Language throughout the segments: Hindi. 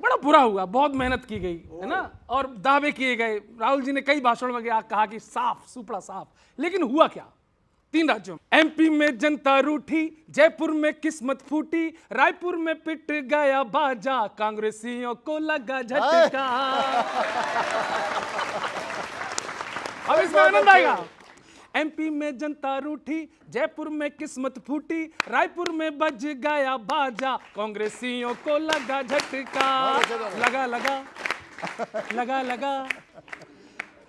बड़ा बुरा हुआ, बहुत मेहनत की गई है ना, और दावे किए गए। राहुल जी ने कई भाषणों में कहा कि साफ सुपड़ा साफ, लेकिन हुआ क्या? 3 राज्यों में, एमपी में जनता रूठी, जयपुर में किस्मत फूटी, रायपुर में पिट गया बाजा, कांग्रेसियों को लगा झटका। अब इसमें आनंद आएगा। एमपी में जनता रूठी, जयपुर में किस्मत फूटी, रायपुर में बज गया बाजा, कांग्रेसियों को लगा झटका। लगा लगा लगा लगा।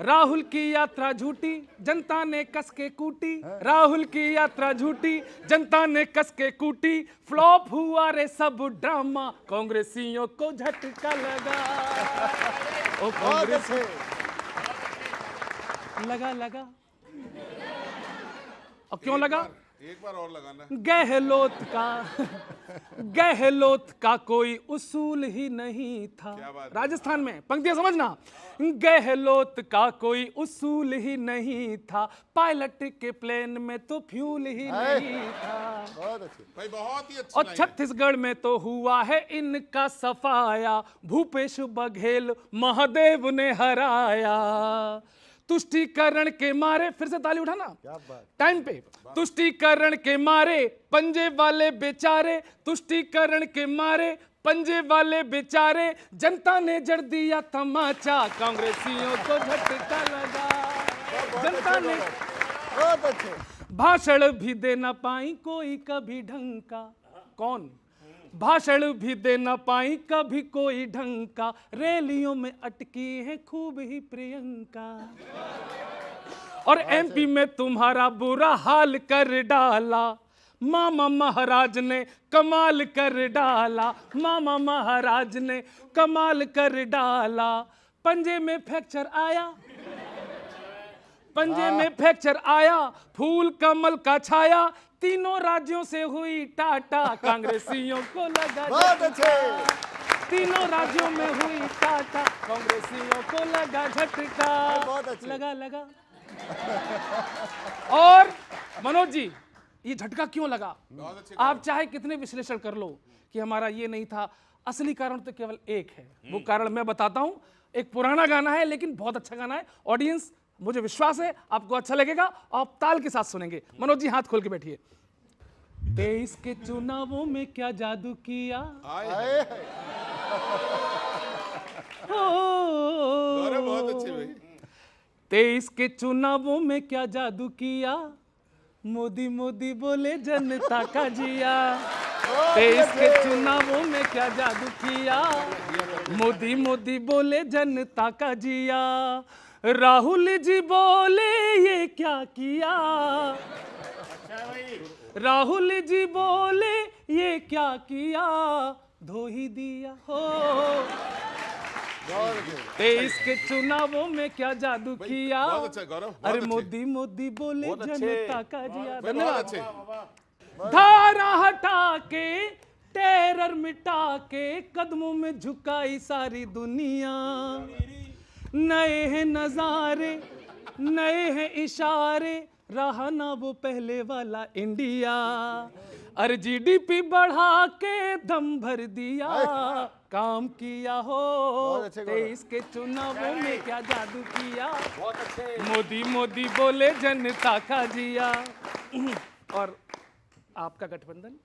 राहुल की यात्रा झूठी, जनता ने कस के कूटी, राहुल की यात्रा झूठी, जनता ने कस के कूटी, फ्लॉप हुआ रे सब ड्रामा, कांग्रेसियों को झटका लगा। ओ कांग्रेस लगा लगा। और क्यों लगा? एक बार और लगाना। गहलोत का कोई उसूल ही नहीं था। राजस्थान में पंक्तियां समझना। गहलोत का कोई उसूल ही नहीं था, पायलट के प्लेन में तो फ्यूल ही नहीं था। बहुत अच्छी भाई, बहुत ही अच्छी। और छत्तीसगढ़ में तो हुआ है इनका सफाया, भूपेश बघेल महादेव ने हराया। तुष्टीकरण के मारे, फिर से ताली उठाना टाइम पे, तुष्टीकरण के मारे पंजे वाले बेचारे, तुष्टीकरण के मारे पंजे वाले बेचारे, जनता ने जड़ दिया तमाचा, कांग्रेसियों को झटका लगा। जनता ने बहुत अच्छे भाषण भी दे ना पाई कोई कभी ढंग का। कौन? भाषण भी दे ना पाई कभी कोई ढंग का, रैलियों में अटकी है खूब ही प्रियंका। और एमपी में तुम्हारा बुरा हाल कर डाला, मामा महाराज ने कमाल कर डाला, मामा महाराज ने कमाल कर डाला। पंजे में फ्रैक्चर आया, पंजे में फ्रैक्चर आया, फूल कमल का छाया, तीनों राज्यों से हुई टाटा, कांग्रेसियों को लगा बहुत अच्छे। तीनों राज्यों में हुई टाटा, कांग्रेसियों को लगा झटका। बहुत अच्छे। लगा लगा। और मनोज जी, ये झटका क्यों लगा? आप चाहे कितने विश्लेषण कर लो कि हमारा ये नहीं था, असली कारण तो केवल एक है। वो कारण मैं बताता हूं। एक पुराना गाना है लेकिन बहुत अच्छा गाना है। ऑडियंस, मुझे विश्वास है आपको अच्छा लगेगा, आप ताल के साथ सुनेंगे। मनोज जी हाथ खोल के बैठिए। 23 के चुनावों में क्या जादू किया, बहुत अच्छी भाई। 23 के चुनावों में क्या जादू किया, मोदी मोदी बोले जनता का जिया। 23 के चुनावों में क्या जादू किया, मोदी मोदी बोले जनता का जिया। राहुल जी बोले ये क्या किया, राहुल जी बोले ये क्या किया, धो ही दिया हो। 23 के चुनावों में क्या जादू किया, बहुत अच्छा गौरव। अरे मोदी मोदी बोले जनता का जिया। बहुत धन्यवाद। अच्छे। धारा हटा के, टेरर मिटा के, कदमों में झुकाई सारी दुनिया। नए हैं नजारे, नए हैं इशारे, रहा ना वो पहले वाला इंडिया। अरे जीडीपी बढ़ा के दम भर दिया, काम किया हो। 23 के चुनावों में क्या जादू किया, मोदी मोदी बोले जनता का जिया। और आपका गठबंधन,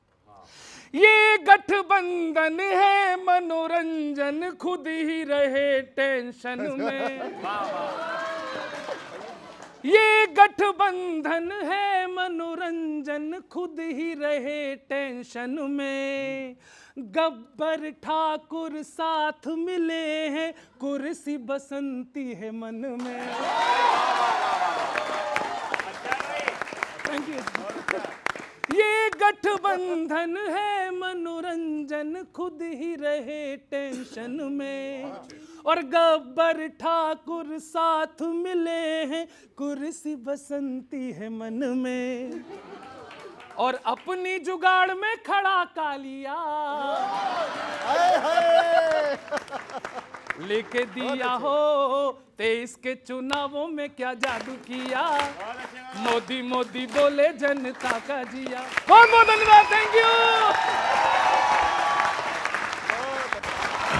ये गठबंधन है मनोरंजन, खुद ही रहे टेंशन में। ये गठबंधन है मनोरंजन, खुद ही रहे टेंशन में। गब्बर ठाकुर साथ मिले हैं, कुर्सी बसंती है मन में। Thank you. ये गठबंधन है मनोरंजन, खुद ही रहे टेंशन में। और गब्बर ठाकुर साथ मिले हैं, कुर्सी बसंती है मन में। और अपनी जुगाड़ में खड़ा कालिया लेके दिया हो। 23 के चुनावों में क्या जादू किया, मोदी मोदी बोले जनता का जिया। बहुत बहुत धन्यवाद। Thank you.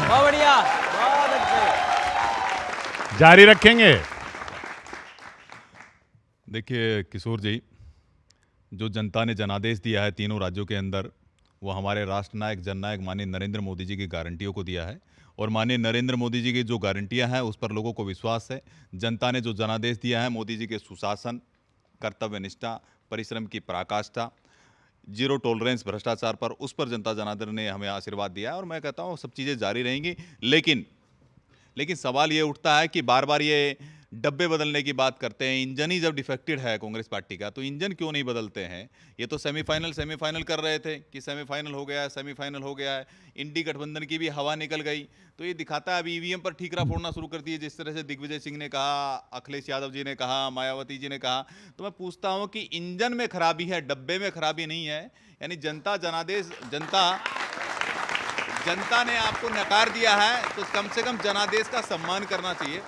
बहुत बढ़िया, बहुत अच्छे। जारी रखेंगे। देखिए किशोर जी, जो जनता ने जनादेश दिया है तीनों राज्यों के अंदर, वो हमारे राष्ट्रनायक जननायक माननीय नरेंद्र मोदी जी की गारंटियों को दिया है। और माननीय नरेंद्र मोदी जी की जो गारंटियां हैं उस पर लोगों को विश्वास है। जनता ने जो जनादेश दिया है, मोदी जी के सुशासन, कर्तव्य निष्ठा, परिश्रम की पराकाष्ठा, जीरो टॉलरेंस भ्रष्टाचार पर, उस पर जनता जनार्दन ने हमें आशीर्वाद दिया है। और मैं कहता हूँ सब चीज़ें जारी रहेंगी। लेकिन सवाल ये उठता है कि बार बार ये डब्बे बदलने की बात करते हैं। इंजन ही जब डिफेक्टेड है कांग्रेस पार्टी का, तो इंजन क्यों नहीं बदलते हैं? ये तो सेमीफाइनल कर रहे थे कि सेमीफाइनल हो गया है, सेमीफाइनल हो गया है। इंडी गठबंधन की भी हवा निकल गई। तो ये दिखाता है अभी ईवीएम पर ठीकरा फोड़ना शुरू कर दिए, जिस तरह से दिग्विजय सिंह ने कहा, अखिलेश यादव जी ने कहा, मायावती जी ने कहा। तो मैं पूछता हूँ कि इंजन में खराबी है, डब्बे में खराबी नहीं है? यानी जनता ने आपको नकार दिया है, तो कम से कम जनादेश का सम्मान करना चाहिए।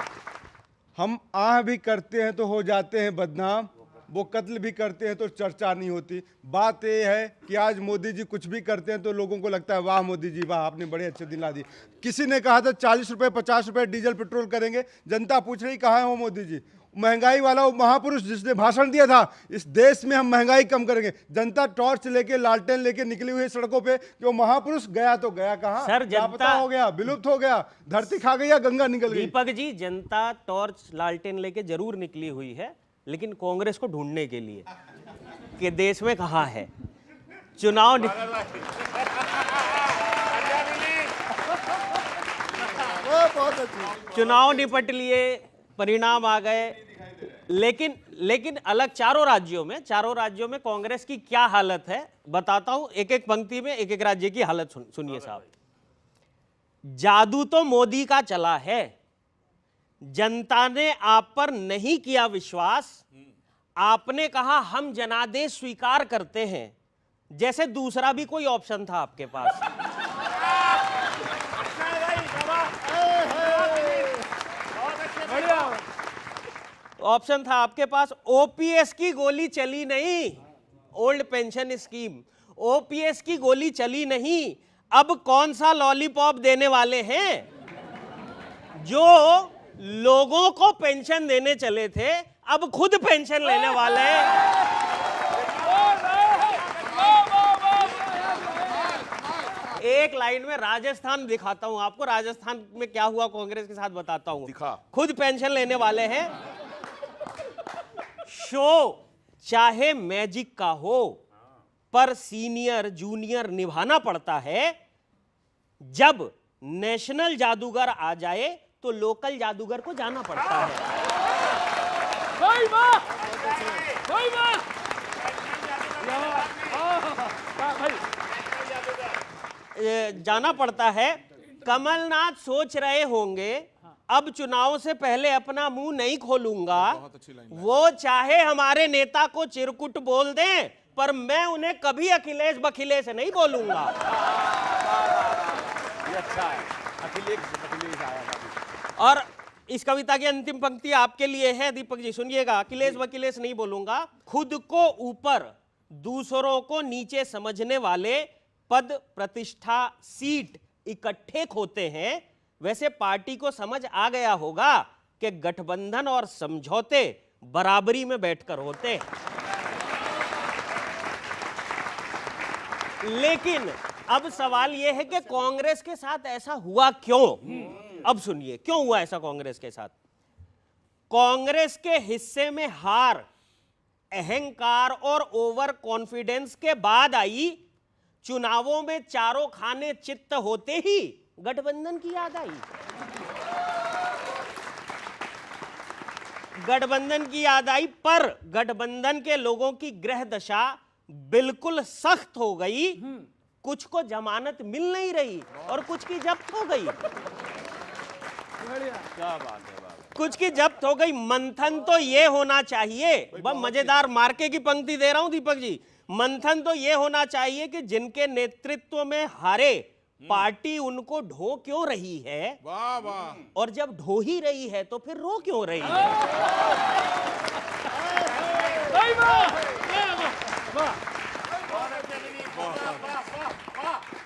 हम आह भी करते हैं तो हो जाते हैं बदनाम, वो कत्ल भी करते हैं तो चर्चा नहीं होती। बात यह है कि आज मोदी जी कुछ भी करते हैं तो लोगों को लगता है वाह मोदी जी वाह, आपने बड़े अच्छे दिन ला दिए। किसी ने कहा था 40 रुपये 50 रुपये डीजल पेट्रोल करेंगे, जनता पूछ रही कहाँ है वो मोदी जी? महंगाई वाला वो महापुरुष जिसने भाषण दिया था इस देश में हम महंगाई कम करेंगे, जनता टॉर्च लेके लालटेन लेके निकली हुई सड़कों पे कि वो महापुरुष गया तो गया कहाँ? सर, लापता हो गया, विलुप्त हो गया, धरती खा गई या गंगा निकल गई? दीपक जी, जनता टॉर्च लालटेन लेके जरूर निकली हुई है, लेकिन कांग्रेस को ढूंढने के लिए कि देश में कहाँ है। चुनाव निपट लिए, परिणाम आ गए, लेकिन अलग चारों राज्यों में कांग्रेस की क्या हालत है बताता हूं। एक एक पंक्ति में एक एक राज्य की हालत सुनिए साहब। जादू तो मोदी का चला है, जनता ने आप पर नहीं किया विश्वास। आपने कहा हम जनादेश स्वीकार करते हैं, जैसे दूसरा भी कोई ऑप्शन था आपके पास। ऑप्शन था आपके पास। ओपीएस की गोली चली नहीं, ओल्ड पेंशन स्कीम, ओपीएस की गोली चली नहीं। अब कौन सा लॉलीपॉप देने वाले हैं? जो लोगों को पेंशन देने चले थे, अब खुद पेंशन लेने वाले हैं। एक लाइन में राजस्थान दिखाता हूं आपको, राजस्थान में क्या हुआ कांग्रेस के साथ बताता हूं। खुद पेंशन लेने वाले हैं। शो चाहे मैजिक का हो, पर सीनियर जूनियर निभाना पड़ता है। जब नेशनल जादूगर आ जाए तो लोकल जादूगर को जाना पड़ता है। जाना पड़ता है। कमलनाथ सोच रहे होंगे अब चुनाव से पहले अपना मुंह नहीं खोलूंगा। वो चाहे हमारे नेता को चिरकुट बोल दें, पर मैं उन्हें कभी अखिलेश बखिलेश नहीं बोलूंगा। अच्छा है, अखिलेश आया। और इस कविता की अंतिम पंक्ति आपके लिए है दीपक जी, सुनिएगा। अखिलेश बखिलेश नहीं बोलूंगा। खुद को ऊपर दूसरों को नीचे समझने वाले पद प्रतिष्ठा सीट इकट्ठे खोते हैं। वैसे पार्टी को समझ आ गया होगा कि गठबंधन और समझौते बराबरी में बैठकर होते हैं। लेकिन अब सवाल यह है कि कांग्रेस के साथ ऐसा हुआ क्यों? अब सुनिए क्यों हुआ ऐसा कांग्रेस के साथ। कांग्रेस के हिस्से में हार अहंकार और ओवर कॉन्फिडेंस के बाद आई। चुनावों में चारों खाने चित्त होते ही गठबंधन की याद आई। गठबंधन की याद आई, पर गठबंधन के लोगों की ग्रह दशा बिल्कुल सख्त हो गई। कुछ को जमानत मिल नहीं रही और कुछ की जब्त हो गई। क्या बात है, कुछ की जब्त हो गई। मंथन तो ये होना चाहिए, मजेदार मार्के की पंक्ति दे रहा हूं दीपक जी। मंथन तो ये होना चाहिए कि जिनके नेतृत्व में हारे पार्टी उनको ढो क्यों रही है, वाह वाह, और जब ढो ही रही है तो फिर रो क्यों रही है।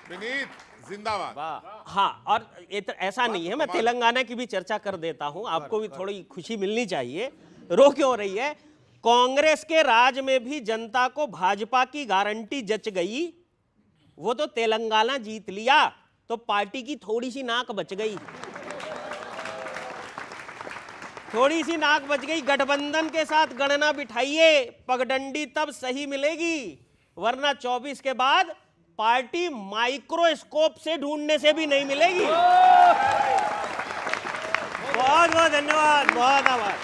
विनीत जिंदाबाद। हाँ, और ऐसा नहीं है, मैं तेलंगाना की भी चर्चा कर देता हूं, आपको भी थोड़ी खुशी मिलनी चाहिए। रो क्यों रही है? कांग्रेस के राज में भी जनता को भाजपा की गारंटी जच गई, वो तो तेलंगाना जीत लिया तो पार्टी की थोड़ी सी नाक बच गई, थोड़ी सी नाक बच गई। गठबंधन के साथ गणना बिठाइए, पगडंडी तब सही मिलेगी, वरना 24 के बाद पार्टी माइक्रोस्कोप से ढूंढने से भी नहीं मिलेगी। बहुत बहुत धन्यवाद, बहुत आभार।